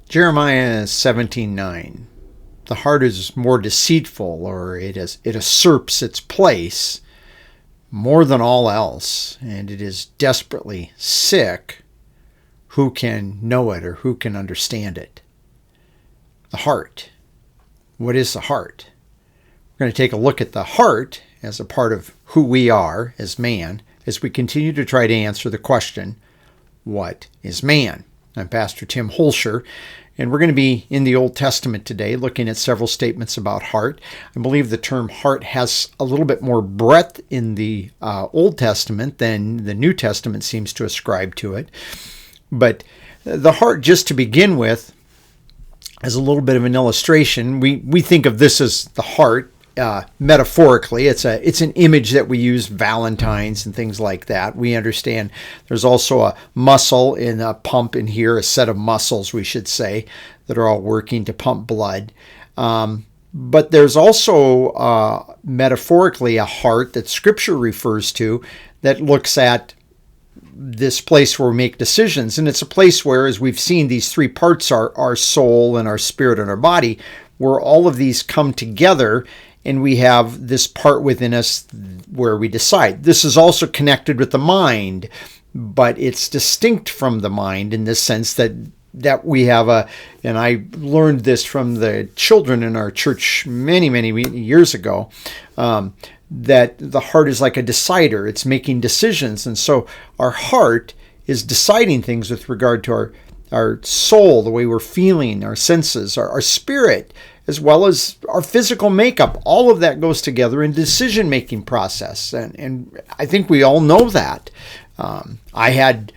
Jeremiah 17:9. The heart is more deceitful, or it usurps its place more than all else, and it is desperately sick. Who can know it or who can understand it? The heart. What is the heart? We're going to take a look at the heart as a part of who we are as man as we continue to try to answer the question, what is man? I'm Pastor Tim Holscher, and we're going to be in the Old Testament today looking at several statements about heart. I believe the term heart has a little bit more breadth in the Old Testament than the New Testament seems to ascribe to it. But the heart, just to begin with, as a little bit of an illustration, we think of this as the heart metaphorically. It's an image that we use, Valentine's and things like that. We understand there's also a muscle in a pump in here, a set of muscles, we should say, that are all working to pump blood. But there's also metaphorically a heart that Scripture refers to that looks at this place where we make decisions. And it's a place where, as we've seen, these three parts are our soul and our spirit and our body, where all of these come together and we have this part within us where we decide. This is also connected with the mind, but it's distinct from the mind in the sense that we have and I learned this from the children in our church many, many years ago, that the heart is like a decider. It's making decisions. And so our heart is deciding things with regard to our soul, the way we're feeling, our senses, our spirit, as well as our physical makeup. All of that goes together in decision-making process. And I think we all know that. I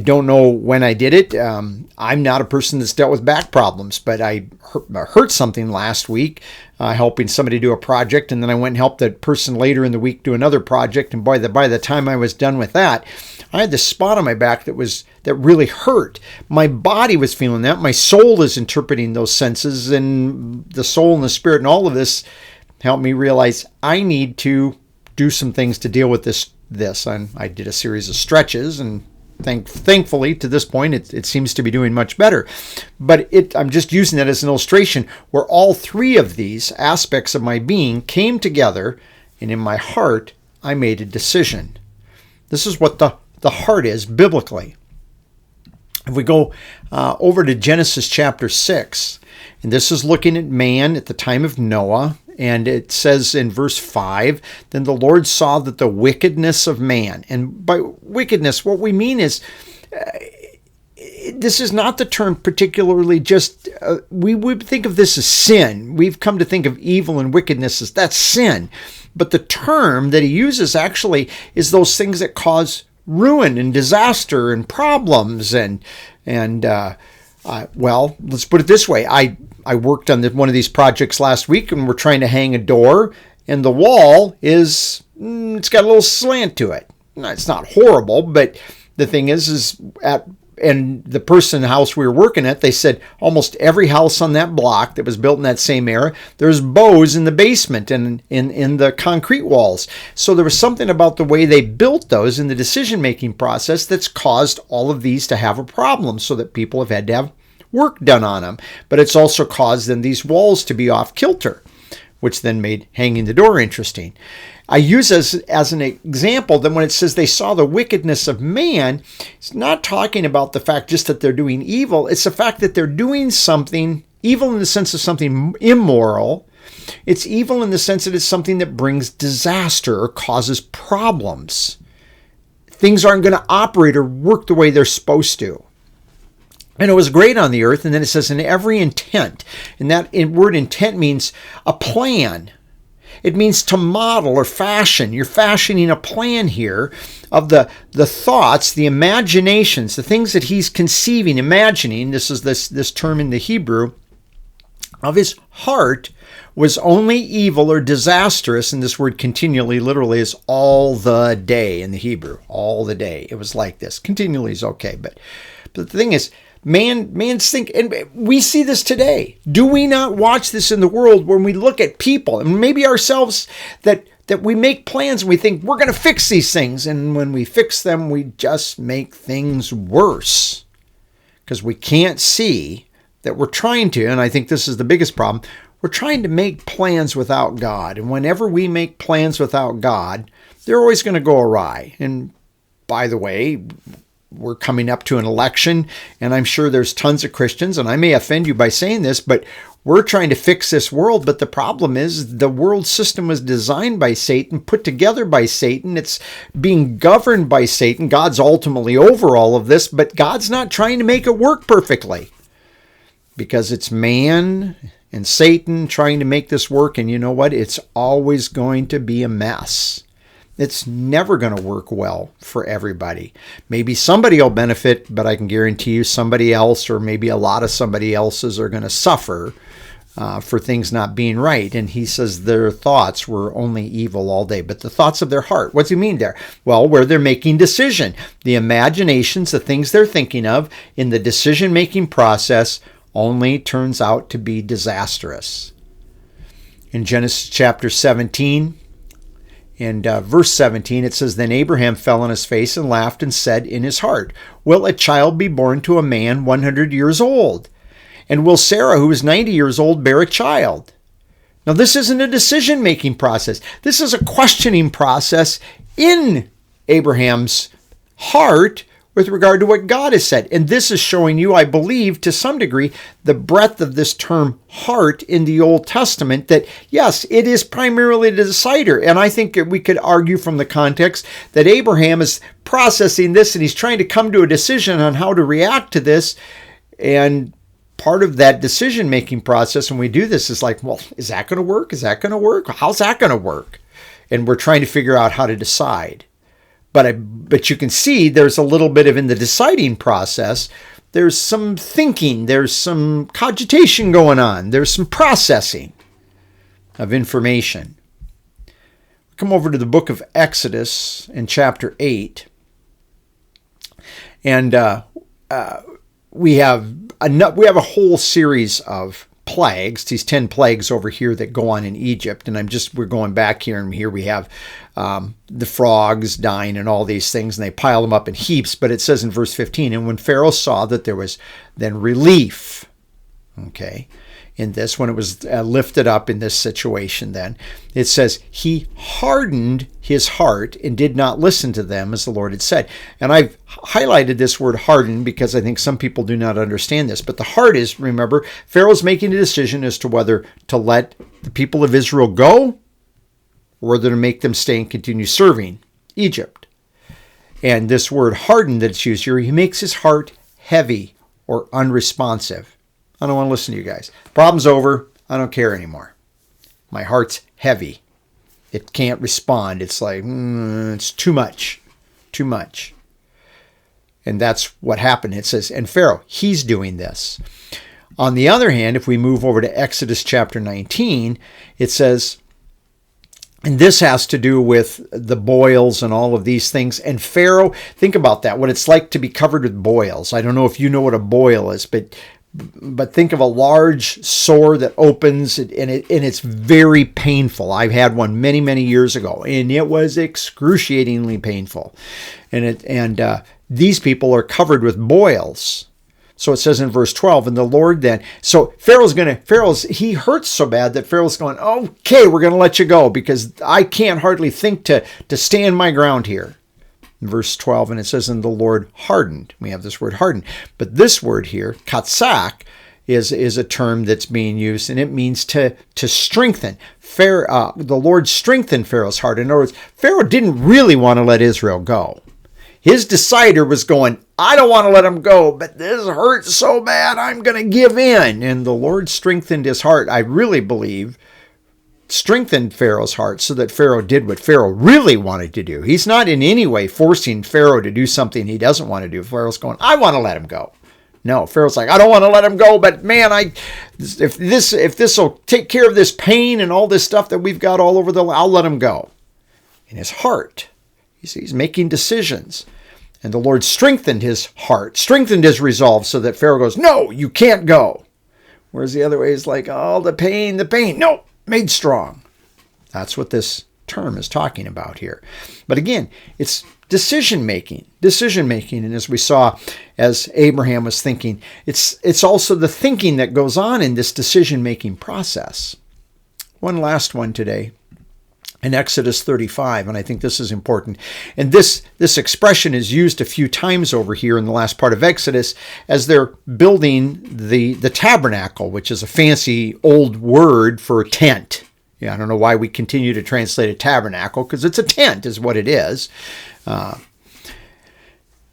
don't know when I did it. I'm not a person that's dealt with back problems, but I hurt something last week helping somebody do a project, and then I went and helped that person later in the week do another project, and by the time I was done with that, I had this spot on my back that really hurt. My body was feeling that. My soul is interpreting those senses, and the soul and the spirit and all of this helped me realize I need to do some things to deal with this. And I did a series of stretches, and thankfully, to this point, it seems to be doing much better. But I'm just using that as an illustration where all three of these aspects of my being came together, and in my heart, I made a decision. This is what the heart is biblically. If we go over to Genesis chapter 6, and this is looking at man at the time of Noah, and it says in verse 5, then the Lord saw that the wickedness of man, and by wickedness, what we mean is, this is not the term particularly just, we would think of this as sin. We've come to think of evil and wickedness as that's sin. But the term that he uses actually is those things that cause ruin and disaster and problems well, let's put it this way. I worked on one of these projects last week, and we're trying to hang a door, and the wall it's got a little slant to it. It's not horrible, but the thing is and the person in the house we were working at, they said almost every house on that block that was built in that same era, there's bows in the basement and in the concrete walls. So there was something about the way they built those in the decision-making process that's caused all of these to have a problem, so that people have had to have work done on them. But it's also caused then these walls to be off kilter, which then made hanging the door interesting. I use as an example that when it says they saw the wickedness of man, it's not talking about the fact just that they're doing evil. It's the fact that they're doing something evil in the sense of something immoral. It's evil in the sense that it's something that brings disaster or causes problems. Things aren't going to operate or work the way they're supposed to. And it was great on the earth. And then it says in every intent. And that word intent means a plan. It means to model or fashion. You're fashioning a plan here of the thoughts, the imaginations, the things that he's conceiving, imagining. This is this term in the Hebrew of his heart was only evil or disastrous. And this word continually literally is all the day in the Hebrew. All the day. It was like this. Continually is okay. But the thing is, man's think, and we see this today. Do we not watch this in the world when we look at people and maybe ourselves that we make plans and we think we're going to fix these things, and when we fix them, we just make things worse because we can't see that we're trying to, and I think this is the biggest problem, we're trying to make plans without God. And whenever we make plans without God, they're always going to go awry. And by the way, we're coming up to an election, and I'm sure there's tons of Christians, and I may offend you by saying this, but we're trying to fix this world. But the problem is the world system was designed by Satan, put together by Satan. It's being governed by Satan. God's ultimately over all of this, but God's not trying to make it work perfectly, because it's man and Satan trying to make this work. And you know what? It's always going to be a mess. It's never going to work well for everybody. Maybe somebody will benefit, but I can guarantee you somebody else, or maybe a lot of somebody else's, are going to suffer for things not being right. And he says their thoughts were only evil all day, but the thoughts of their heart. What's he mean there? Well, where they're making decision. The imaginations, the things they're thinking of in the decision-making process only turns out to be disastrous. In Genesis chapter 17, and verse 17, it says, Then Abraham fell on his face and laughed and said in his heart, Will a child be born to a man 100 years old? And will Sarah, who is 90 years old, bear a child? Now, this isn't a decision-making process. This is a questioning process in Abraham's heart with regard to what God has said. And this is showing you, I believe, to some degree, the breadth of this term heart in the Old Testament, that yes, it is primarily the decider. And I think we could argue from the context that Abraham is processing this and he's trying to come to a decision on how to react to this. And part of that decision-making process when we do this is like, well, is that going to work? Is that going to work? How's that going to work? And we're trying to figure out how to decide. But you can see there's a little bit of, in the deciding process, there's some thinking, there's some cogitation going on, there's some processing of information. Come over to the book of Exodus in chapter 8, and we have a whole series of plagues, these 10 plagues over here that go on in Egypt. And we're going back here, and here we have the frogs dying and all these things, and they pile them up in heaps. But it says in verse 15, and when Pharaoh saw that there was then relief, okay, in this, when it was lifted up in this situation, then it says he hardened his heart and did not listen to them as the Lord had said. And I've highlighted this word hardened because I think some people do not understand this. But the heart is, remember, Pharaoh's making a decision as to whether to let the people of Israel go or whether to make them stay and continue serving Egypt. And this word hardened that's used here, he makes his heart heavy or unresponsive. I don't want to listen to you guys. Problem's over. I don't care anymore. My heart's heavy. It can't respond. It's like, it's too much. Too much. And that's what happened. It says, and Pharaoh, he's doing this. On the other hand, if we move over to Exodus chapter 19, it says, and this has to do with the boils and all of these things. And Pharaoh, think about that, what it's like to be covered with boils. I don't know if you know what a boil is, but think of a large sore that opens, and it's very painful. I've had one many, many years ago, and it was excruciatingly painful. And these people are covered with boils. So it says in verse 12, and the Lord then, so he hurts so bad that Pharaoh's going, okay, we're going to let you go because I can't hardly think to stand my ground here. Verse 12, and it says, and the Lord hardened. We have this word hardened. But this word here, katsak, is a term that's being used, and it means to strengthen. The Lord strengthened Pharaoh's heart. In other words, Pharaoh didn't really want to let Israel go. His decider was going, I don't want to let him go, but this hurts so bad, I'm going to give in. And the Lord strengthened his heart, I really believe, strengthened Pharaoh's heart so that Pharaoh did what Pharaoh really wanted to do. He's not in any way forcing Pharaoh to do something he doesn't want to do. Pharaoh's going, I want to let him go. No, Pharaoh's like, I don't want to let him go, but man, if this will take care of this pain and all this stuff that we've got all over I'll let him go. In his heart, he's making decisions. And the Lord strengthened his heart, strengthened his resolve so that Pharaoh goes, no, you can't go. Whereas the other way is like, the pain, no, made strong. That's what this term is talking about here. But again, it's decision making. And as we saw, as Abraham was thinking, it's also the thinking that goes on in this decision making process. One last one today. In Exodus 35, and I think this is important. And this expression is used a few times over here in the last part of Exodus as they're building the tabernacle, which is a fancy old word for tent. Yeah, I don't know why we continue to translate a tabernacle, because it's a tent is what it is.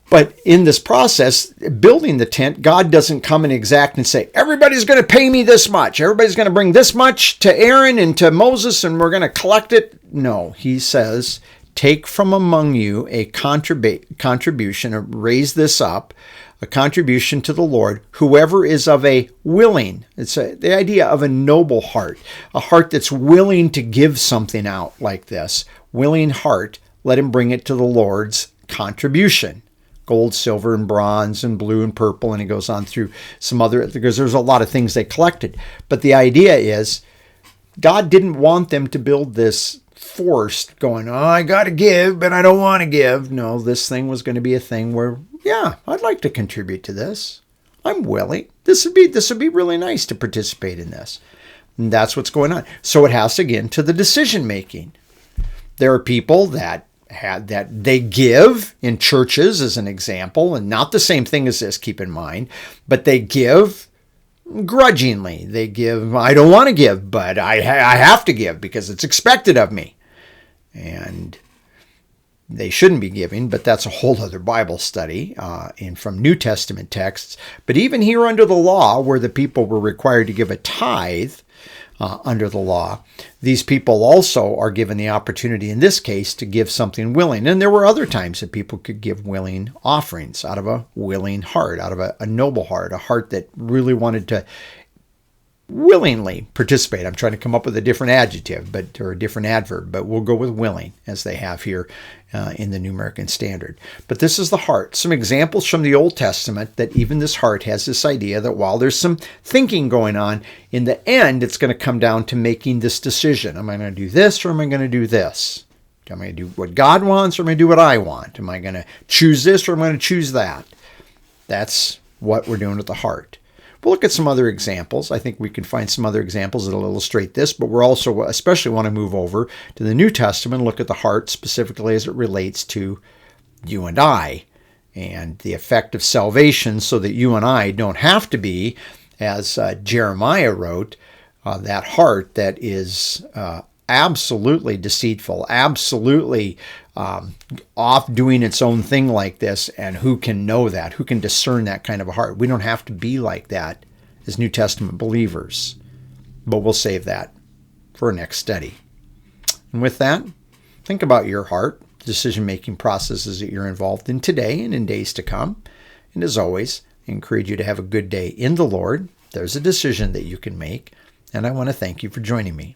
But in this process, building the tent, God doesn't come and exact and say, everybody's going to pay me this much. Everybody's going to bring this much to Aaron and to Moses, and we're going to collect it. No, he says, take from among you a contribution, or raise this up, a contribution to the Lord, whoever is of a willing. It's the idea of a noble heart, a heart that's willing to give something out like this. Willing heart, let him bring it to the Lord's contribution. Gold, silver, and bronze, and blue and purple, and he goes on through some other, because there's a lot of things they collected. But the idea is, God didn't want them to build this forced, going, oh, I got to give, but I don't want to give. No, this thing was going to be a thing where, yeah, I'd like to contribute to this. I'm willing. This would be really nice to participate in this. And that's what's going on. So it has to get into the decision making. There are people that they give in churches, as an example, and not the same thing as this, keep in mind, but they give grudgingly. They give, I don't want to give, but I have to give because it's expected of me. And they shouldn't be giving, but that's a whole other Bible study from New Testament texts. But even here under the law, where the people were required to give a tithe, under the law, these people also are given the opportunity in this case to give something willing. And there were other times that people could give willing offerings out of a willing heart, out of a noble heart, a heart that really wanted to willingly participate. I'm trying to come up with a different adjective, or a different adverb, but we'll go with willing, as they have here in the New American Standard. But this is the heart. Some examples from the Old Testament that even this heart has this idea that while there's some thinking going on, in the end, it's going to come down to making this decision. Am I going to do this, or am I going to do this? Am I going to do what God wants, or am I going to do what I want? Am I going to choose this, or am I going to choose that? That's what we're doing with the heart. We'll look at some other examples. I think we can find some other examples that will illustrate this, but we're also especially want to move over to the New Testament and look at the heart specifically as it relates to you and I and the effect of salvation, so that you and I don't have to be, as Jeremiah wrote, that heart that is absolutely deceitful, absolutely off doing its own thing like this. And who can know that? Who can discern that kind of a heart? We don't have to be like that as New Testament believers. But we'll save that for our next study. And with that, think about your heart, decision-making processes that you're involved in today and in days to come. And as always, I encourage you to have a good day in the Lord. There's a decision that you can make. And I want to thank you for joining me.